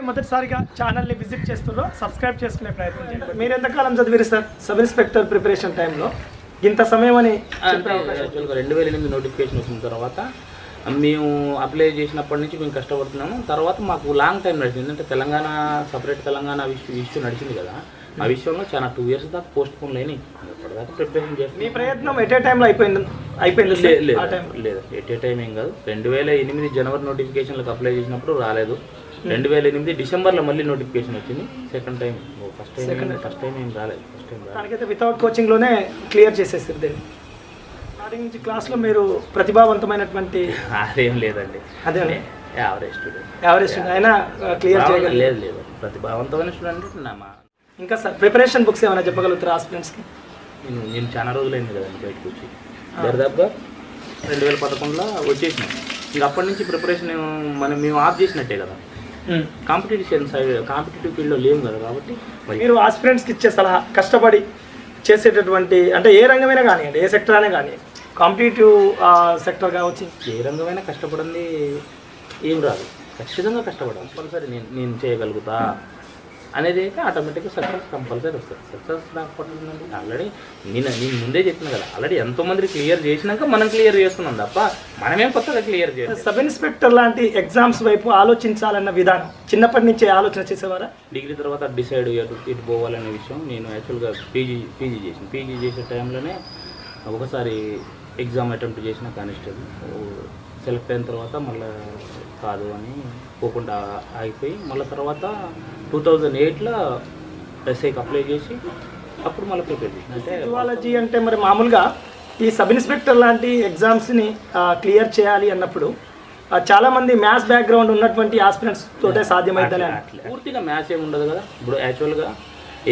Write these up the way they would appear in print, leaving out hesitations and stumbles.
మొదటిసారిగా ఛానల్ని విజిట్ చేస్తున్నారో సబ్స్క్రైబ్ చేసుకునే ప్రయత్నం చేయండి. మీరు ఎంతకాలం చదివారు సార్ సబ్ ఇన్స్పెక్టర్ ప్రిపరేషన్ టైంలో? ఇంత సమయం అని యాక్చువల్గా 2008 నోటిఫికేషన్ వచ్చిన తర్వాత మేము అప్లై చేసినప్పటి నుంచి మేము కష్టపడుతున్నాము. తర్వాత మాకు లాంగ్ టైం నడిచింది. అంటే తెలంగాణ సపరేట్ తెలంగాణ ఇష్యూ నడిచింది కదా, ఆ విషయంలో చాలా 2 years దాకా పోస్ట్ పోన్ లేని ఇప్పటిదాకా ప్రిపరేషన్ చేస్తాం. మీ ప్రయత్నం ఎట్ ఏ టైంలో అయిపోయింది? లేదు, ఎట్ ఏ టైం ఏం కాదు. 2008 జనవరి నోటిఫికేషన్లకు అప్లై చేసినప్పుడు రాలేదు. 2008 డిసెంబర్లో మళ్ళీ నోటిఫికేషన్ వచ్చింది. సెకండ్ టైం ఫస్ట్ టైం ఏం రాలేదు. దానికైతే వితౌట్ కోచింగ్లోనే క్లియర్ చేసేసారు దీన్ని. స్టార్టింగ్ నుంచి క్లాస్లో మీరు ప్రతిభావంతమైనటువంటి అదేం లేదండి, అదే యావరేజ్ స్టూడెంట్ అయినా క్లియర్ చేయగలరు. లేదు ప్రతిభావంతమైన స్టూడెంట్ మా. ఇంకా సార్ ప్రిపరేషన్ బుక్స్ ఏమైనా చెప్పగలుగుతారు ఆస్పిరెంట్స్కి? నేను చాలా రోజులైంది కదండి బయటకు వచ్చి, దాదాపుగా 2011లో వచ్చేసినాం. ఇంక అప్పటి నుంచి ప్రిపరేషన్ మేము ఆఫ్ చేసినట్టే కదా. కాంపిటేటివ్ ఫీల్డ్లో లేము కదా. కాబట్టి మీరు ఆస్పిరెంట్స్కి ఇచ్చే సలహా, కష్టపడి చేసేటటువంటి అంటే ఏ రంగమైనా కానివ్వండి, ఏ సెక్టర్ అయినా కానీ, కాంపిటేటివ్ సెక్టర్ కావచ్చు, ఏ రంగమైనా కష్టపడింది ఏం రాదు. ఖచ్చితంగా కష్టపడాలి. కంపల్సరీ నేను చేయగలుగుతా అనేది అయితే ఆటోమేటిక్గా సక్సెస్ కంపల్సరీ వస్తుంది. సక్సెస్ రాకపోతుందండి. ఆల్రెడీ నేను ముందే చెప్పిన కదా, ఆల్రెడీ ఎంతోమంది క్లియర్ చేసినాక మనం క్లియర్ చేస్తున్నాం తప్ప మనమేం కొత్తగా క్లియర్ చేయాలి. సబ్ ఇన్స్పెక్టర్ లాంటి ఎగ్జామ్స్ వైపు ఆలోచించాలన్న విధానం చిన్నప్పటి నుంచే ఆలోచన చేసేవారా? డిగ్రీ తర్వాత డిసైడ్ ఇటు పోవాలనే విషయం నేను యాక్చువల్గా పీజీ చేసాను. పీజీ చేసే టైంలోనే ఒకసారి ఎగ్జామ్ అటెంప్ట్ చేసిన కానిస్టేబుల్. సెలెక్ట్ అయిన తర్వాత మళ్ళీ కాదు అని పోకుండా ఆగిపోయి, మళ్ళీ తర్వాత 2008లో ఎస్ఐకి అప్లై చేసి అప్పుడు మళ్ళీ ప్రిపేర్ చేసి. అంటే జువాలజీ అంటే మరి మామూలుగా ఈ సబ్ ఇన్స్పెక్టర్ లాంటి ఎగ్జామ్స్ని క్లియర్ చేయాలి అన్నప్పుడు చాలామంది మ్యాథ్స్ బ్యాక్గ్రౌండ్ ఉన్నటువంటి ఆస్పిరెంట్స్ తోటే సాధ్యమైందని. పూర్తిగా మ్యాథ్స్ ఏమి ఉండదు కదా. ఇప్పుడు యాక్చువల్గా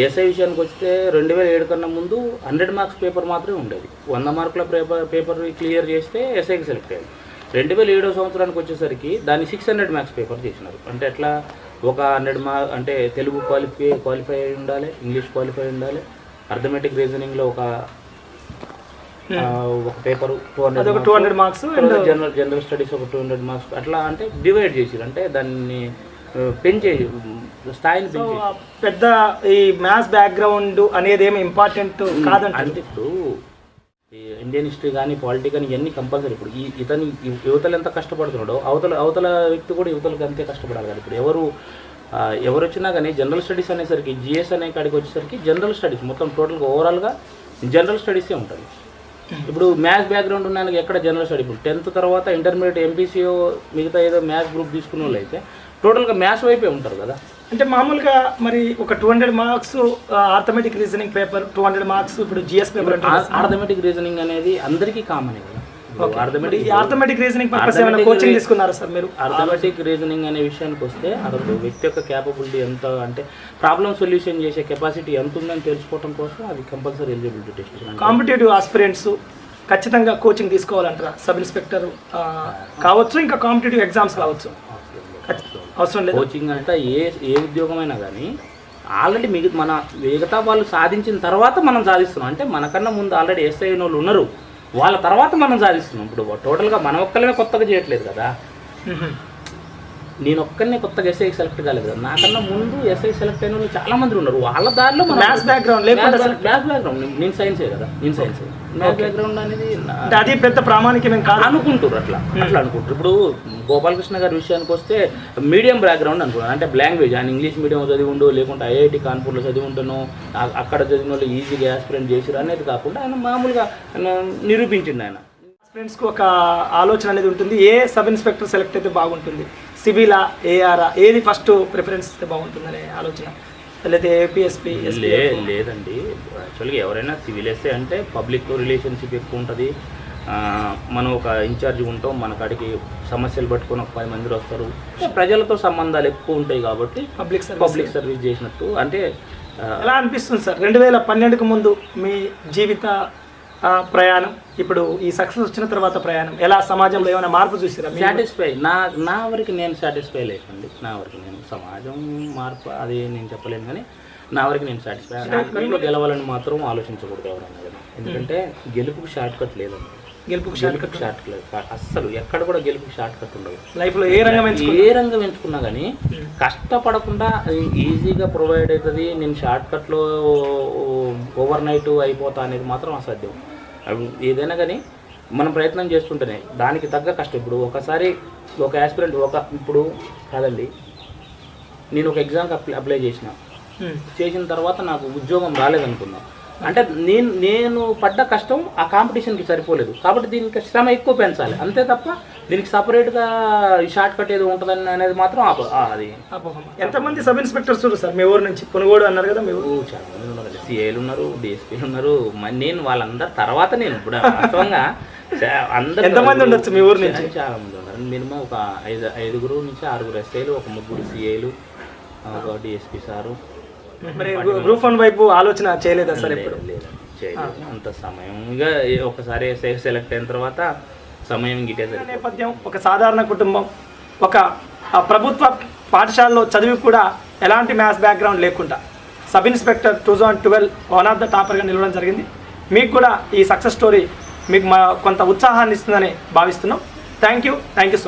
ఎస్ఐ విషయానికి వస్తే 2007 కన్నా ముందు 100 మార్క్స్ పేపర్ మాత్రమే ఉండేది. 100 మార్కుల పేపర్ క్లియర్ చేస్తే ఎస్ఐకి సెలెక్ట్ అయ్యారు. 2007 సంవత్సరానికి వచ్చేసరికి దాన్ని 600 మార్క్స్ పేపర్ చేసినారు. అంటే ఎట్లా, ఒక 100 మార్క్ అంటే తెలుగు క్వాలిఫై అయి ఉండాలి, ఇంగ్లీష్ క్వాలిఫై ఉండాలి, అర్థమెటిక్ రీజనింగ్లో ఒక పేపరు 200 మార్క్స్, జనరల్ స్టడీస్ ఒక 200 మార్క్స్, అట్లా అంటే డివైడ్ చేసిరు. అంటే దాన్ని పెంచే స్థాయిని పెద్ద ఈ మ్యాథ్స్ బ్యాక్గ్రౌండ్ అనేది ఏమి ఇంపార్టెంట్ కాదంటే. అంటే ఇప్పుడు ఇండియన్ హిస్టరీ కానీ పాలిటీ కానీ ఇవన్నీ కంపల్సరీ. ఇప్పుడు యువతలు ఎంత కష్టపడుతున్నాడో అవతల వ్యక్తి కూడా యువతలకు అంతే కష్టపడాలి కదా. ఇప్పుడు ఎవరు వచ్చినా కానీ జనరల్ స్టడీస్ అనేసరికి, జిఎస్ అనే కాడికి వచ్చేసరికి జనరల్ స్టడీస్ మొత్తం టోటల్గా ఓవరాల్గా జనరల్ స్టడీసే ఉంటుంది. ఇప్పుడు మ్యాథ్స్ బ్యాక్గ్రౌండ్ ఉన్నానికి ఎక్కడ జనరల్ స్టడీ. ఇప్పుడు 10th తర్వాత ఇంటర్మీడియట్ ఎంపీసీఓ మిగతా ఏదో మ్యాథ్స్ గ్రూప్ తీసుకున్న వాళ్ళు అయితే టోటల్గా మ్యాథ్స్ వైపే ఉంటారు కదా. అంటే మామూలుగా మరి ఒక 200 marks arithmetic reasoning paper, 200 marks ఇప్పుడు జిఎస్ పేపర్. ఆర్థమెటిక్ రీజనింగ్ అనేది అందరికీ కామన్ కదా. ఆర్థమెటిక్ రీజనింగ్ పర్పస్ ఏమైనా కోచింగ్ తీసుకున్నారా సార్ మీరు? ఆర్థమెటిక్ రీజనింగ్ అనే విషయానికి వస్తే అసలు వ్యక్తి యొక్క క్యాపబిలిటీ ఎంత, అంటే ప్రాబ్లమ్ సొల్యూషన్ చేసే కెపాసిటీ ఎంత ఉందని తెలుసుకోవడం కోసం అది compulsory eligibility test. Competitive aspirants ఖచ్చితంగా కోచింగ్ తీసుకోవాలంటారా? సబ్ ఇన్స్పెక్టర్ కావచ్చు, ఇంకా కాంపిటేటివ్ ఎగ్జామ్స్ కావచ్చు, అవసరం లేదు. కోచింగ్ అంటే ఏ ఉద్యోగమైనా కానీ ఆల్రెడీ మిగతా వాళ్ళు సాధించిన తర్వాత మనం సాధిస్తున్నాం. అంటే మనకన్నా ముందు ఆల్రెడీ ఎస్ఐ అయిన వాళ్ళు ఉన్నారు, వాళ్ళ తర్వాత మనం సాధిస్తున్నాం. ఇప్పుడు టోటల్గా మనం ఒక్కరిమే కొత్తగా చేయట్లేదు కదా. నేను ఒక్కరినే కొత్తగా ఎస్ఐకి సెలెక్ట్ కాలేదు కదా. నాకన్నా ముందు ఎస్ఐ సెలెక్ట్ అయిన వాళ్ళు చాలా మంది ఉన్నారు. వాళ్ళ దారిలో మ్యాథ్స్ బ్యాక్గ్రౌండ్ నేను సైన్సే కదా. మ్యాథ్స్ బ్యాక్గ్రౌండ్ అనేది అది పెద్ద ప్రామాణికమేం కాదు అనుకుంటారు. అట్లా అనుకుంటారు. ఇప్పుడు గోపాలకృష్ణ గారి విషయానికి వస్తే మీడియం బ్యాక్గ్రౌండ్ అనుకున్నాను. అంటే లాంగ్వేజ్ ఆయన ఇంగ్లీష్ మీడియం చదివి ఉండు, లేకుంటే ఐఐటి కాన్పూర్లో చదివి ఉంటాను, అక్కడ చదివిన వాళ్ళు ఈజీగా యాస్పిరెంట్ చేసిరు అనేది కాకుండా ఆయన మామూలుగా నిరూపించింది. ఆయన ఫ్రెండ్స్కి ఒక ఆలోచన అనేది ఉంటుంది, ఏ సబ్ ఇన్స్పెక్టర్ సెలెక్ట్ అయితే బాగుంటుంది, సివిలా ఏఆర్ఆ, ఏది ఫస్ట్ ప్రిఫరెన్స్ ఇస్తే బాగుంటుందనే ఆలోచన, లేకపోతే ఏపీఎస్పీ? లేదండి, యాక్చువల్గా ఎవరైనా సివిల్ ఎస్ఏ అంటే పబ్లిక్ రిలేషన్షిప్ ఎక్కువ ఉంటుంది. మనం ఒక ఇన్ఛార్జ్ ఉంటాం, మన కాడికి సమస్యలు పట్టుకొని ఒక 10 మంది వస్తారు, ప్రజలతో సంబంధాలు ఎక్కువ ఉంటాయి కాబట్టి పబ్లిక్ సర్వీస్ చేసినట్టు. అంటే ఎలా అనిపిస్తుంది సార్ 2012కు ముందు మీ జీవిత ప్రయాణం, ఇప్పుడు ఈ సక్సెస్ వచ్చిన తర్వాత ప్రయాణం ఎలా, సమాజంలో ఏమైనా మార్పు చూసారా? సాటిస్ఫై నా వరకు నేను సాటిస్ఫై లేకండి. నా వరకు నేను సమాజం మార్పు అది నేను చెప్పలేను, కానీ నా వరకు నేను సాటిస్ఫై. గెలవాలని మాత్రం ఆలోచించకూడదు ఎవరన్నా. ఎందుకంటే గెలుపుకు షార్ట్ కట్ లేదండి. గెలుపుకు షార్ట్ కట్ అస్సలు ఎక్కడ కూడా గెలుపుకి షార్ట్ కట్ ఉండదు. లైఫ్లో ఏ రంగం ఎంచుకున్నా కానీ కష్టపడకుండా ఈజీగా ప్రొవైడ్ అవుతుంది. నేను షార్ట్ కట్లో ఓవర్ నైట్ అయిపోతా అనేది మాత్రం అసాధ్యం. ఏదైనా కానీ మనం ప్రయత్నం చేస్తుంటేనే దానికి తగ్గ కష్టం. ఇప్పుడు ఒకసారి ఒక యాస్పిరెంట్ ఇప్పుడు కాదండి, నేను ఒక ఎగ్జామ్కి అప్లై చేసిన తర్వాత నాకు ఉద్యోగం రాలేదనుకున్నా అంటే నేను పడ్డ కష్టం ఆ కాంపిటీషన్కి సరిపోలేదు కాబట్టి దీనికి శ్రమ ఎక్కువ పెంచాలి అంతే తప్ప దీనికి సపరేట్గా షార్ట్ కట్ ఏదో ఉంటుందని అనేది మాత్రం అది. ఎంతమంది సబ్ ఇన్స్పెక్టర్స్ సార్ మీ ఊరు నుంచి? కొనుగోడు అన్నారు కదా, మీ ఊరు చాలా మంది ఉన్నారు. సిఐలు ఉన్నారు, డిఎస్పీలు ఉన్నారు. నేను వాళ్ళందరి తర్వాత నేను ఇప్పుడు వాస్తవంగా అందరూ ఎంతమంది ఉండొచ్చు మీ ఊరు నుంచి? చాలా మంది ఉన్నారు. మినిమం ఒక 5 నుంచి 6 ఎస్ఐలు, ఒక 3 సిఐలు, ఒక డిఎస్పీ సారు. మరి గ్రూప్ 1 వైపు ఆలోచన చేయలేదా సార్? ఎప్పుడు చేయలేదు. అంత సమయంగా ఒకసారి సెలెక్ట్ అయిన తర్వాత సమయం గిట్టేసరి. నేపథ్యం ఒక సాధారణ కుటుంబం, ఒక ప్రభుత్వ పాఠశాలలో చదివి కూడా ఎలాంటి మ్యాథ్స్ బ్యాక్గ్రౌండ్ లేకుండా sub inspector 2012 one of the టాపర్గా నిలవడం జరిగింది. మీకు కూడా ఈ సక్సెస్ స్టోరీ మీకు కొంత ఉత్సాహాన్ని ఇస్తుందని భావిస్తున్నాం. Thank you so much.